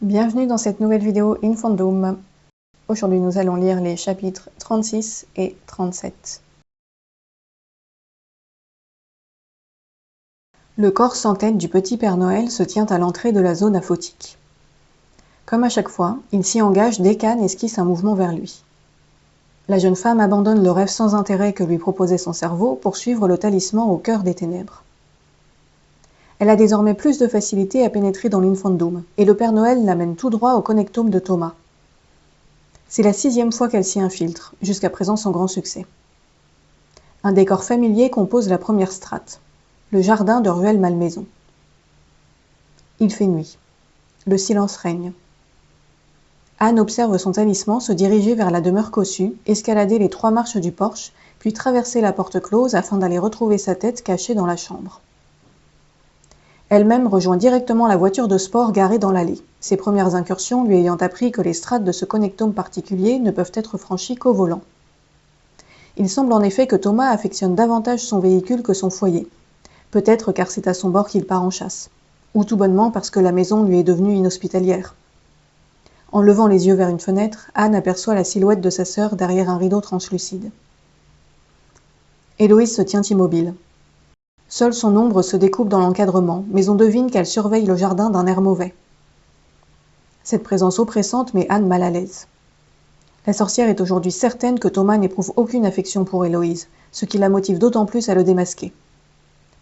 Bienvenue dans cette nouvelle vidéo Infandum. Aujourd'hui nous allons lire les chapitres 36 et 37. Le corps sans tête du petit Père Noël se tient à l'entrée de la zone aphotique. Comme à chaque fois, il s'y engage dès qu'Anne esquisse un mouvement vers lui. La jeune femme abandonne le rêve sans intérêt que lui proposait son cerveau pour suivre le talisman au cœur des ténèbres. Elle a désormais plus de facilité à pénétrer dans l'Infandum, et le Père Noël l'amène tout droit au connectome de Thomas. C'est la 6e fois qu'elle s'y infiltre, jusqu'à présent sans grand succès. Un décor familier compose la première strate, le jardin de Rueil-Malmaison. Il fait nuit. Le silence règne. Anne observe son talisman se diriger vers la demeure cossue, escalader les 3 marches du porche, puis traverser la porte close afin d'aller retrouver sa tête cachée dans la chambre. Elle-même rejoint directement la voiture de sport garée dans l'allée, ses premières incursions lui ayant appris que les strates de ce connectome particulier ne peuvent être franchies qu'au volant. Il semble en effet que Thomas affectionne davantage son véhicule que son foyer, peut-être car c'est à son bord qu'il part en chasse, ou tout bonnement parce que la maison lui est devenue inhospitalière. En levant les yeux vers une fenêtre, Anne aperçoit la silhouette de sa sœur derrière un rideau translucide. Héloïse se tient immobile. Seule son ombre se découpe dans l'encadrement, mais on devine qu'elle surveille le jardin d'un air mauvais. Cette présence oppressante met Anne mal à l'aise. La sorcière est aujourd'hui certaine que Thomas n'éprouve aucune affection pour Héloïse, ce qui la motive d'autant plus à le démasquer.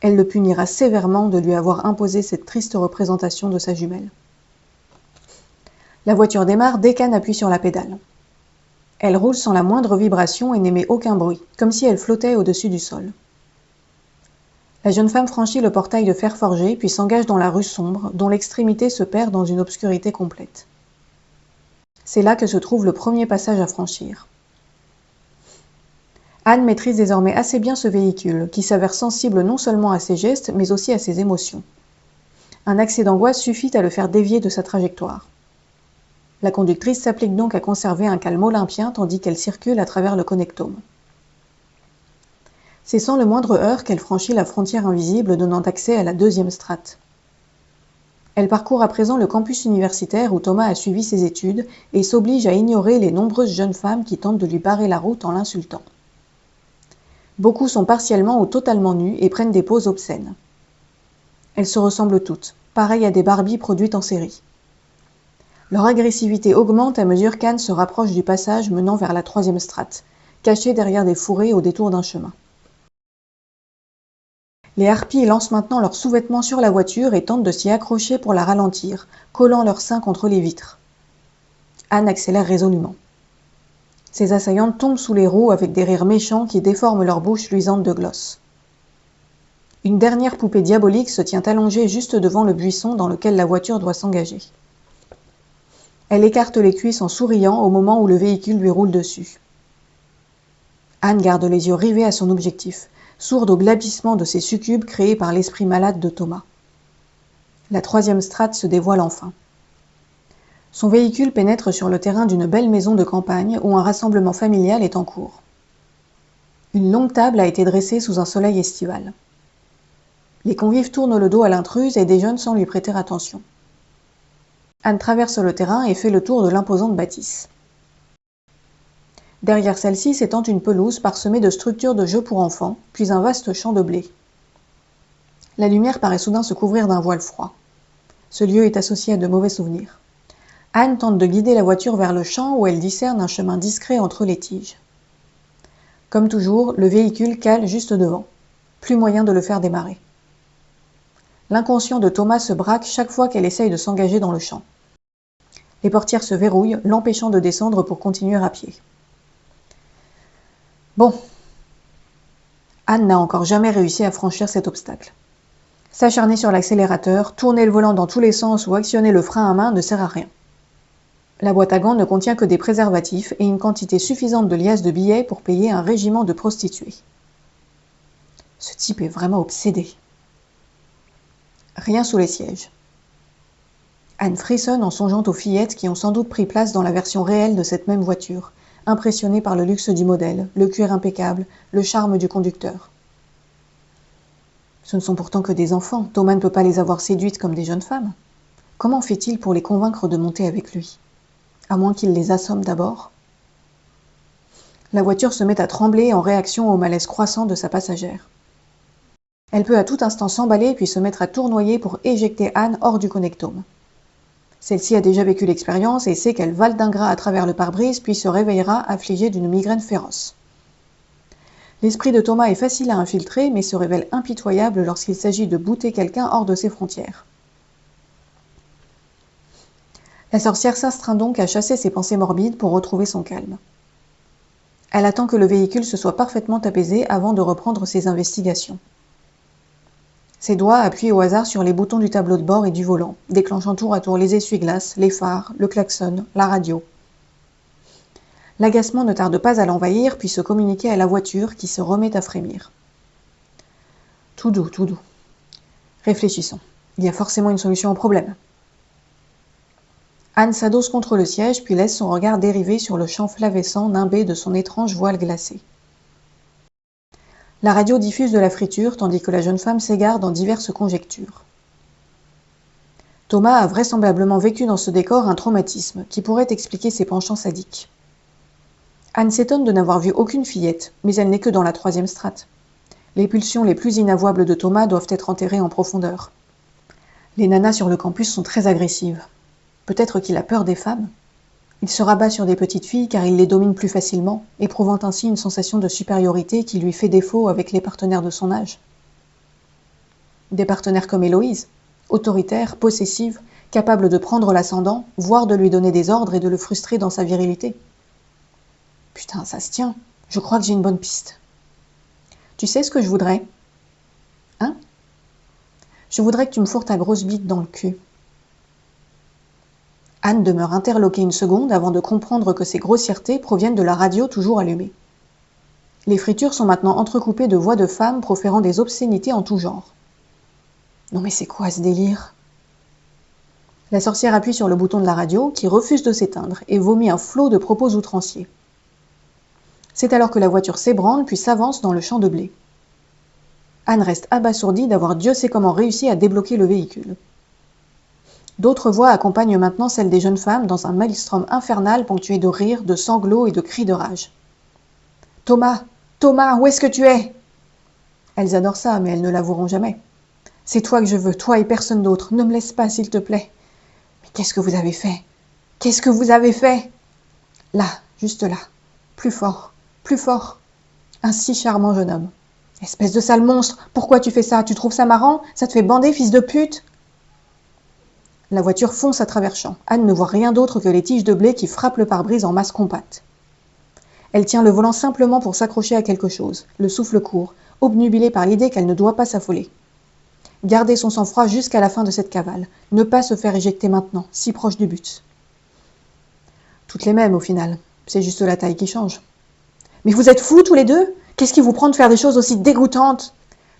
Elle le punira sévèrement de lui avoir imposé cette triste représentation de sa jumelle. La voiture démarre dès qu'Anne appuie sur la pédale. Elle roule sans la moindre vibration et n'émet aucun bruit, comme si elle flottait au-dessus du sol. La jeune femme franchit le portail de fer forgé, puis s'engage dans la rue sombre, dont l'extrémité se perd dans une obscurité complète. C'est là que se trouve le premier passage à franchir. Anne maîtrise désormais assez bien ce véhicule, qui s'avère sensible non seulement à ses gestes, mais aussi à ses émotions. Un accès d'angoisse suffit à le faire dévier de sa trajectoire. La conductrice s'applique donc à conserver un calme olympien tandis qu'elle circule à travers le connectome. C'est sans le moindre heurt qu'elle franchit la frontière invisible donnant accès à la 2e strate. Elle parcourt à présent le campus universitaire où Thomas a suivi ses études et s'oblige à ignorer les nombreuses jeunes femmes qui tentent de lui barrer la route en l'insultant. Beaucoup sont partiellement ou totalement nues et prennent des poses obscènes. Elles se ressemblent toutes, pareilles à des Barbies produites en série. Leur agressivité augmente à mesure qu'Anne se rapproche du passage menant vers la 3e strate, cachée derrière des fourrés au détour d'un chemin. Les harpies lancent maintenant leurs sous-vêtements sur la voiture et tentent de s'y accrocher pour la ralentir, collant leurs seins contre les vitres. Anne accélère résolument. Ses assaillantes tombent sous les roues avec des rires méchants qui déforment leurs bouches luisantes de gloss. Une dernière poupée diabolique se tient allongée juste devant le buisson dans lequel la voiture doit s'engager. Elle écarte les cuisses en souriant au moment où le véhicule lui roule dessus. Anne garde les yeux rivés à son objectif, sourde au glapissement de ces succubes créés par l'esprit malade de Thomas. La 3e strate se dévoile enfin. Son véhicule pénètre sur le terrain d'une belle maison de campagne où un rassemblement familial est en cours. Une longue table a été dressée sous un soleil estival. Les convives tournent le dos à l'intruse et déjeunent sans lui prêter attention. Anne traverse le terrain et fait le tour de l'imposante bâtisse. Derrière celle-ci s'étend une pelouse parsemée de structures de jeux pour enfants, puis un vaste champ de blé. La lumière paraît soudain se couvrir d'un voile froid. Ce lieu est associé à de mauvais souvenirs. Anne tente de guider la voiture vers le champ où elle discerne un chemin discret entre les tiges. Comme toujours, le véhicule cale juste devant. Plus moyen de le faire démarrer. L'inconscient de Thomas se braque chaque fois qu'elle essaye de s'engager dans le champ. Les portières se verrouillent, l'empêchant de descendre pour continuer à pied. Bon. Anne n'a encore jamais réussi à franchir cet obstacle. S'acharner sur l'accélérateur, tourner le volant dans tous les sens ou actionner le frein à main ne sert à rien. La boîte à gants ne contient que des préservatifs et une quantité suffisante de liasses de billets pour payer un régiment de prostituées. Ce type est vraiment obsédé. Rien sous les sièges. Anne frissonne en songeant aux fillettes qui ont sans doute pris place dans la version réelle de cette même voiture, impressionnée par le luxe du modèle, le cuir impeccable, le charme du conducteur. Ce ne sont pourtant que des enfants, Thomas ne peut pas les avoir séduites comme des jeunes femmes. Comment fait-il pour les convaincre de monter avec lui? À moins qu'il les assomme d'abord. La voiture se met à trembler en réaction au malaise croissant de sa passagère. Elle peut à tout instant s'emballer puis se mettre à tournoyer pour éjecter Anne hors du connectome. Celle-ci a déjà vécu l'expérience et sait qu'elle valdinguera à travers le pare-brise puis se réveillera affligée d'une migraine féroce. L'esprit de Thomas est facile à infiltrer mais se révèle impitoyable lorsqu'il s'agit de bouter quelqu'un hors de ses frontières. La sorcière s'astreint donc à chasser ses pensées morbides pour retrouver son calme. Elle attend que le véhicule se soit parfaitement apaisé avant de reprendre ses investigations. Ses doigts appuient au hasard sur les boutons du tableau de bord et du volant, déclenchant tour à tour les essuie-glaces, les phares, le klaxon, la radio. L'agacement ne tarde pas à l'envahir puis se communiquer à la voiture qui se remet à frémir. Tout doux, tout doux. Réfléchissons. Il y a forcément une solution au problème. Anne s'adosse contre le siège puis laisse son regard dériver sur le champ flavescent nimbé de son étrange voile glacé. La radio diffuse de la friture tandis que la jeune femme s'égare dans diverses conjectures. Thomas a vraisemblablement vécu dans ce décor un traumatisme qui pourrait expliquer ses penchants sadiques. Anne s'étonne de n'avoir vu aucune fillette, mais elle n'est que dans la 3e strate. Les pulsions les plus inavouables de Thomas doivent être enterrées en profondeur. Les nanas sur le campus sont très agressives. Peut-être qu'il a peur des femmes. Il se rabat sur des petites filles car il les domine plus facilement, éprouvant ainsi une sensation de supériorité qui lui fait défaut avec les partenaires de son âge. Des partenaires comme Héloïse, autoritaire, possessive, capable de prendre l'ascendant, voire de lui donner des ordres et de le frustrer dans sa virilité. Putain, ça se tient. Je crois que j'ai une bonne piste. Tu sais ce que je voudrais? Hein? Je voudrais que tu me fourres ta grosse bite dans le cul. Anne demeure interloquée une seconde avant de comprendre que ces grossièretés proviennent de la radio toujours allumée. Les fritures sont maintenant entrecoupées de voix de femmes proférant des obscénités en tout genre. Non mais c'est quoi ce délire? La sorcière appuie sur le bouton de la radio qui refuse de s'éteindre et vomit un flot de propos outranciers. C'est alors que la voiture s'ébranle puis s'avance dans le champ de blé. Anne reste abasourdie d'avoir Dieu sait comment réussi à débloquer le véhicule. D'autres voix accompagnent maintenant celles des jeunes femmes dans un maelstrom infernal ponctué de rires, de sanglots et de cris de rage. « Thomas! Thomas, où est-ce que tu es ?» Elles adorent ça, mais elles ne l'avoueront jamais. « C'est toi que je veux, toi et personne d'autre. Ne me laisse pas, s'il te plaît. »« Mais qu'est-ce que vous avez fait? Qu'est-ce que vous avez fait ?» Là, juste là. Plus fort, plus fort. Un si charmant jeune homme. « Espèce de sale monstre, pourquoi tu fais ça? Tu trouves ça marrant? Ça te fait bander, fils de pute ?» La voiture fonce à travers champs. Anne ne voit rien d'autre que les tiges de blé qui frappent le pare-brise en masse compacte. Elle tient le volant simplement pour s'accrocher à quelque chose, le souffle court, obnubilée par l'idée qu'elle ne doit pas s'affoler. Garder son sang-froid jusqu'à la fin de cette cavale, ne pas se faire éjecter maintenant, si proche du but. Toutes les mêmes au final, c'est juste la taille qui change. Mais vous êtes fous tous les deux? Qu'est-ce qui vous prend de faire des choses aussi dégoûtantes?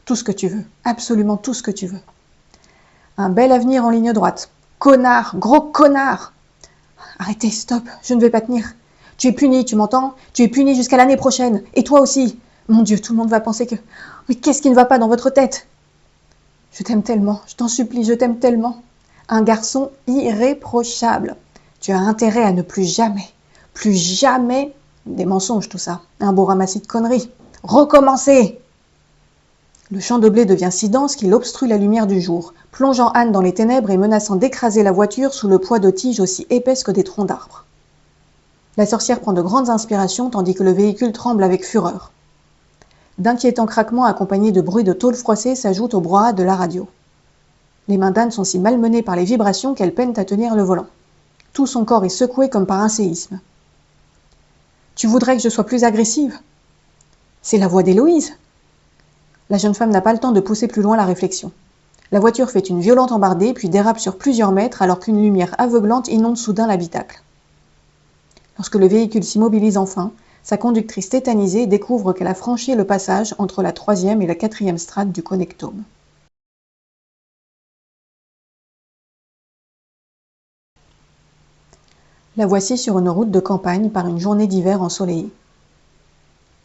Tout ce que tu veux, absolument tout ce que tu veux. Un bel avenir en ligne droite. Connard, gros connard! Arrêtez, stop, je ne vais pas tenir. Tu es puni, tu m'entends? Tu es puni jusqu'à l'année prochaine. Et toi aussi. Mon Dieu, tout le monde va penser que... Oui, qu'est-ce qui ne va pas dans votre tête? Je t'aime tellement, je t'en supplie, je t'aime tellement. Un garçon irréprochable. Tu as intérêt à ne plus jamais... Des mensonges tout ça, un beau ramassis de conneries. Recommencer! Le champ de blé devient si dense qu'il obstrue la lumière du jour, plongeant Anne dans les ténèbres et menaçant d'écraser la voiture sous le poids de tiges aussi épaisses que des troncs d'arbres. La sorcière prend de grandes inspirations tandis que le véhicule tremble avec fureur. D'inquiétants craquements accompagnés de bruits de tôle froissée s'ajoutent au brouhaha de la radio. Les mains d'Anne sont si malmenées par les vibrations qu'elle peine à tenir le volant. Tout son corps est secoué comme par un séisme. « Tu voudrais que je sois plus agressive ?» C'est la voix d'Héloïse. La jeune femme n'a pas le temps de pousser plus loin la réflexion. La voiture fait une violente embardée puis dérape sur plusieurs mètres alors qu'une lumière aveuglante inonde soudain l'habitacle. Lorsque le véhicule s'immobilise enfin, sa conductrice tétanisée découvre qu'elle a franchi le passage entre la 3e et la 4e strate du connectome. La voici sur une route de campagne par une journée d'hiver ensoleillée.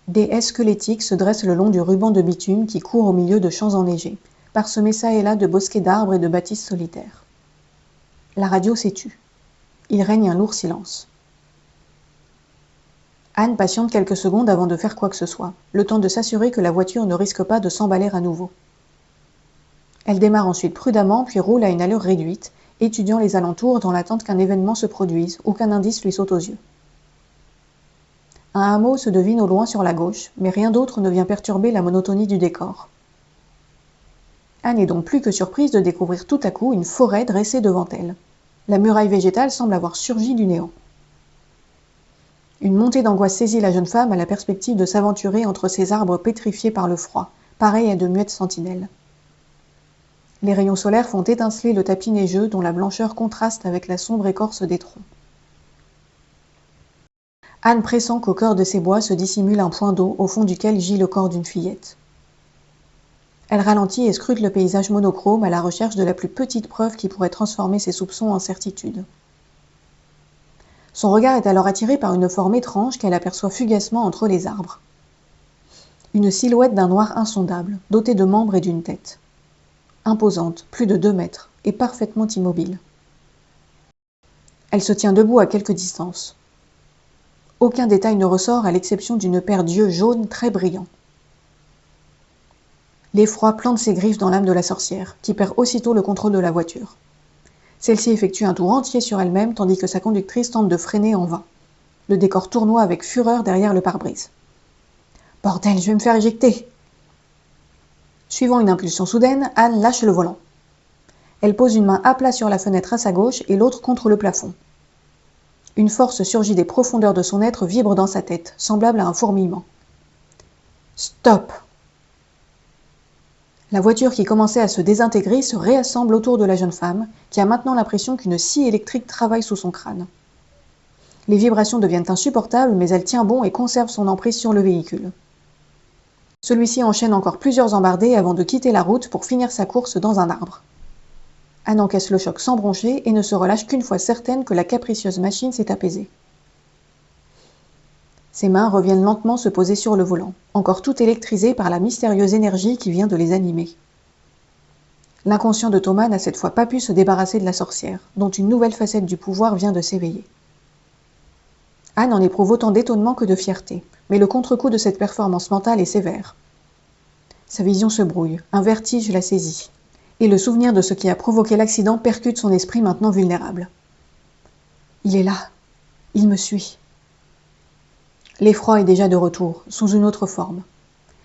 Des haies squelettiques se dressent le long du ruban de bitume qui court au milieu de champs enneigés, parsemés çà et là de bosquets d'arbres et de bâtisses solitaires. La radio s'est tue. Il règne un lourd silence. Anne patiente quelques secondes avant de faire quoi que ce soit, le temps de s'assurer que la voiture ne risque pas de s'emballer à nouveau. Elle démarre ensuite prudemment, puis roule à une allure réduite, étudiant les alentours dans l'attente qu'un événement se produise ou qu'un indice lui saute aux yeux. Un hameau se devine au loin sur la gauche, mais rien d'autre ne vient perturber la monotonie du décor. Anne est donc plus que surprise de découvrir tout à coup une forêt dressée devant elle. La muraille végétale semble avoir surgi du néant. Une montée d'angoisse saisit la jeune femme à la perspective de s'aventurer entre ces arbres pétrifiés par le froid, pareils à de muettes sentinelles. Les rayons solaires font étinceler le tapis neigeux dont la blancheur contraste avec la sombre écorce des troncs. Anne pressent qu'au cœur de ces bois se dissimule un point d'eau au fond duquel gît le corps d'une fillette. Elle ralentit et scrute le paysage monochrome à la recherche de la plus petite preuve qui pourrait transformer ses soupçons en certitude. Son regard est alors attiré par une forme étrange qu'elle aperçoit fugacement entre les arbres. Une silhouette d'un noir insondable, dotée de membres et d'une tête. Imposante, plus de 2 mètres, et parfaitement immobile. Elle se tient debout à quelque distance. Aucun détail ne ressort à l'exception d'une paire d'yeux jaunes très brillants. L'effroi plante ses griffes dans l'âme de la sorcière, qui perd aussitôt le contrôle de la voiture. Celle-ci effectue un tour entier sur elle-même tandis que sa conductrice tente de freiner en vain. Le décor tournoie avec fureur derrière le pare-brise. « Bordel, je vais me faire éjecter !» Suivant une impulsion soudaine, Anne lâche le volant. Elle pose une main à plat sur la fenêtre à sa gauche et l'autre contre le plafond. Une force surgit des profondeurs de son être vibre dans sa tête, semblable à un fourmillement. Stop! La voiture qui commençait à se désintégrer se réassemble autour de la jeune femme, qui a maintenant l'impression qu'une scie électrique travaille sous son crâne. Les vibrations deviennent insupportables, mais elle tient bon et conserve son emprise sur le véhicule. Celui-ci enchaîne encore plusieurs embardées avant de quitter la route pour finir sa course dans un arbre. Anne encaisse le choc sans broncher et ne se relâche qu'une fois certaine que la capricieuse machine s'est apaisée. Ses mains reviennent lentement se poser sur le volant, encore tout électrisées par la mystérieuse énergie qui vient de les animer. L'inconscient de Thomas n'a cette fois pas pu se débarrasser de la sorcière, dont une nouvelle facette du pouvoir vient de s'éveiller. Anne en éprouve autant d'étonnement que de fierté, mais le contre-coup de cette performance mentale est sévère. Sa vision se brouille, un vertige la saisit, et le souvenir de ce qui a provoqué l'accident percute son esprit maintenant vulnérable. Il est là, il me suit. L'effroi est déjà de retour, sous une autre forme.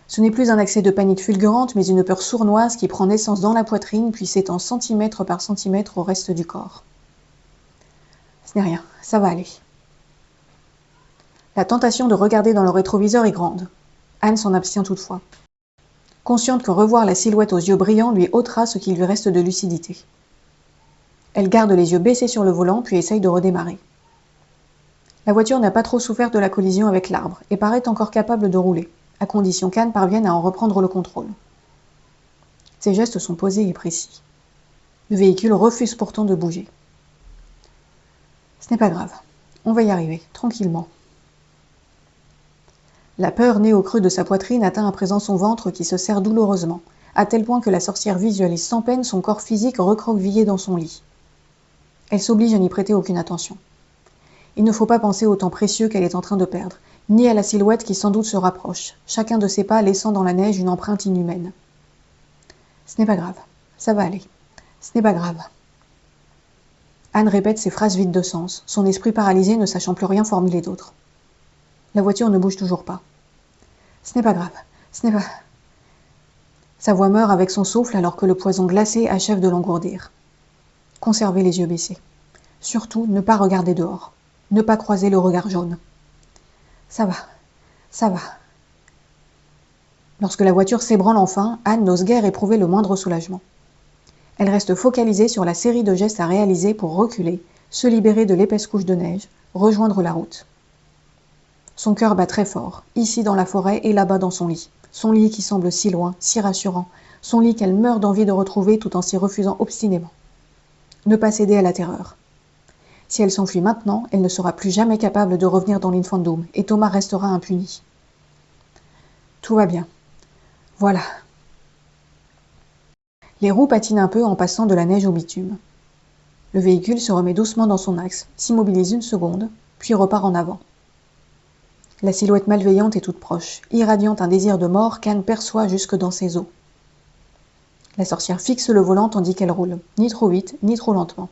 Ce n'est plus un accès de panique fulgurante, mais une peur sournoise qui prend naissance dans la poitrine puis s'étend centimètre par centimètre au reste du corps. Ce n'est rien, ça va aller. La tentation de regarder dans le rétroviseur est grande. Anne s'en abstient toutefois, consciente que revoir la silhouette aux yeux brillants lui ôtera ce qu'il lui reste de lucidité. Elle garde les yeux baissés sur le volant puis essaye de redémarrer. La voiture n'a pas trop souffert de la collision avec l'arbre et paraît encore capable de rouler, à condition qu'Anne parvienne à en reprendre le contrôle. Ses gestes sont posés et précis. Le véhicule refuse pourtant de bouger. Ce n'est pas grave, on va y arriver, tranquillement. La peur née au creux de sa poitrine atteint à présent son ventre qui se serre douloureusement, à tel point que la sorcière visualise sans peine son corps physique recroquevillé dans son lit. Elle s'oblige à n'y prêter aucune attention. Il ne faut pas penser au temps précieux qu'elle est en train de perdre, ni à la silhouette qui sans doute se rapproche, chacun de ses pas laissant dans la neige une empreinte inhumaine. Ce n'est pas grave, ça va aller. Ce n'est pas grave. Anne répète ces phrases vides de sens, son esprit paralysé ne sachant plus rien formuler d'autre. La voiture ne bouge toujours pas. Ce n'est pas grave, ce n'est pas... Sa voix meurt avec son souffle alors que le poison glacé achève de l'engourdir. Conservez les yeux baissés. Surtout, ne pas regarder dehors. Ne pas croiser le regard jaune. Ça va, ça va. Lorsque la voiture s'ébranle enfin, Anne n'ose guère éprouver le moindre soulagement. Elle reste focalisée sur la série de gestes à réaliser pour reculer, se libérer de l'épaisse couche de neige, rejoindre la route. Son cœur bat très fort, ici dans la forêt et là-bas dans son lit. Son lit qui semble si loin, si rassurant. Son lit qu'elle meurt d'envie de retrouver tout en s'y refusant obstinément. Ne pas céder à la terreur. Si elle s'enfuit maintenant, elle ne sera plus jamais capable de revenir dans l'Infandum et Thomas restera impuni. Tout va bien. Voilà. Les roues patinent un peu en passant de la neige au bitume. Le véhicule se remet doucement dans son axe, s'immobilise une seconde, puis repart en avant. La silhouette malveillante est toute proche, irradiant un désir de mort qu'Anne perçoit jusque dans ses os. La sorcière fixe le volant tandis qu'elle roule, ni trop vite, ni trop lentement.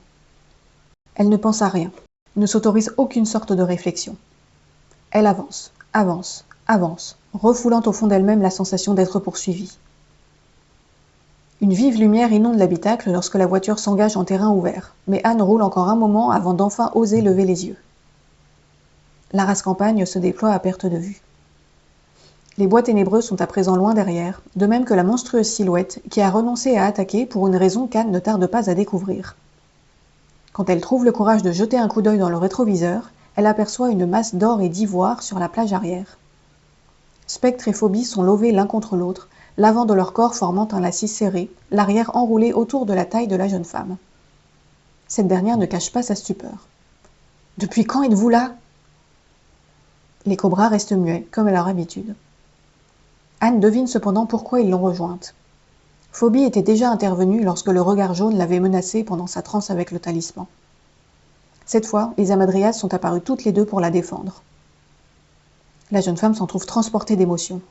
Elle ne pense à rien, ne s'autorise aucune sorte de réflexion. Elle avance, avance, avance, refoulant au fond d'elle-même la sensation d'être poursuivie. Une vive lumière inonde l'habitacle lorsque la voiture s'engage en terrain ouvert, mais Anne roule encore un moment avant d'enfin oser lever les yeux. La rase campagne se déploie à perte de vue. Les bois ténébreux sont à présent loin derrière, de même que la monstrueuse silhouette qui a renoncé à attaquer pour une raison qu'Anne ne tarde pas à découvrir. Quand elle trouve le courage de jeter un coup d'œil dans le rétroviseur, elle aperçoit une masse d'or et d'ivoire sur la plage arrière. Spectre et Phobie sont lovés l'un contre l'autre, l'avant de leur corps formant un lacis serré, l'arrière enroulé autour de la taille de la jeune femme. Cette dernière ne cache pas sa stupeur. « Depuis quand êtes-vous là ?» Les cobras restent muets, comme à leur habitude. Anne devine cependant pourquoi ils l'ont rejointe. Phobie était déjà intervenue lorsque le regard jaune l'avait menacée pendant sa transe avec le talisman. Cette fois, les Hamadryas sont apparues toutes les deux pour la défendre. La jeune femme s'en trouve transportée d'émotion.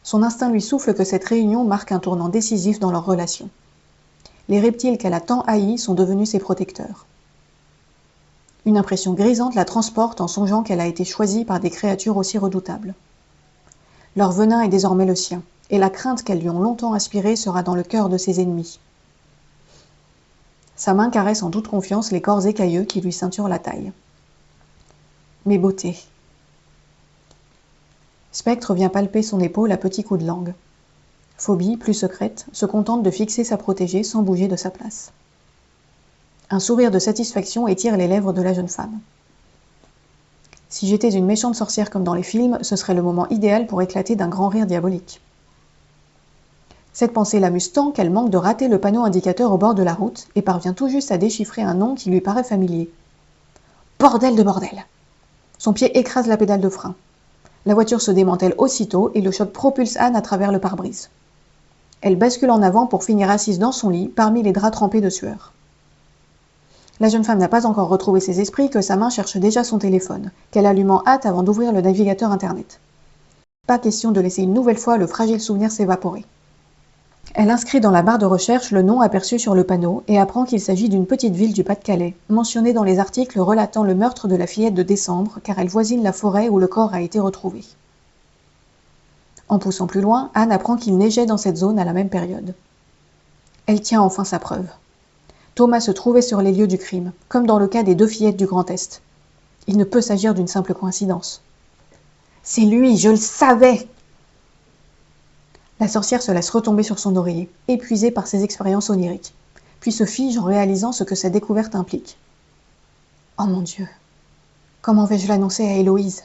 Son instinct lui souffle que cette réunion marque un tournant décisif dans leur relation. Les reptiles qu'elle a tant haïs sont devenus ses protecteurs. Une impression grisante la transporte en songeant qu'elle a été choisie par des créatures aussi redoutables. Leur venin est désormais le sien, et la crainte qu'elles lui ont longtemps inspirée sera dans le cœur de ses ennemis. Sa main caresse en toute confiance les corps écailleux qui lui ceinturent la taille. Mes beautés. Spectre vient palper son épaule à petits coups de langue. Phobie, plus secrète, se contente de fixer sa protégée sans bouger de sa place. Un sourire de satisfaction étire les lèvres de la jeune femme. Si j'étais une méchante sorcière comme dans les films, ce serait le moment idéal pour éclater d'un grand rire diabolique. Cette pensée l'amuse tant qu'elle manque de rater le panneau indicateur au bord de la route et parvient tout juste à déchiffrer un nom qui lui paraît familier. Bordel de bordel! Son pied écrase la pédale de frein. La voiture se démantèle aussitôt et le choc propulse Anne à travers le pare-brise. Elle bascule en avant pour finir assise dans son lit, parmi les draps trempés de sueur. La jeune femme n'a pas encore retrouvé ses esprits que sa main cherche déjà son téléphone, qu'elle allume en hâte avant d'ouvrir le navigateur internet. Pas question de laisser une nouvelle fois le fragile souvenir s'évaporer. Elle inscrit dans la barre de recherche le nom aperçu sur le panneau et apprend qu'il s'agit d'une petite ville du Pas-de-Calais, mentionnée dans les articles relatant le meurtre de la fillette de décembre, car elle voisine la forêt où le corps a été retrouvé. En poussant plus loin, Anne apprend qu'il neigeait dans cette zone à la même période. Elle tient enfin sa preuve. Thomas se trouvait sur les lieux du crime, comme dans le cas des 2 fillettes du Grand Est. Il ne peut s'agir d'une simple coïncidence. « C'est lui, je le savais !» La sorcière se laisse retomber sur son oreiller, épuisée par ses expériences oniriques, puis se fige en réalisant ce que sa découverte implique. « Oh mon Dieu, comment vais-je l'annoncer à Héloïse ?»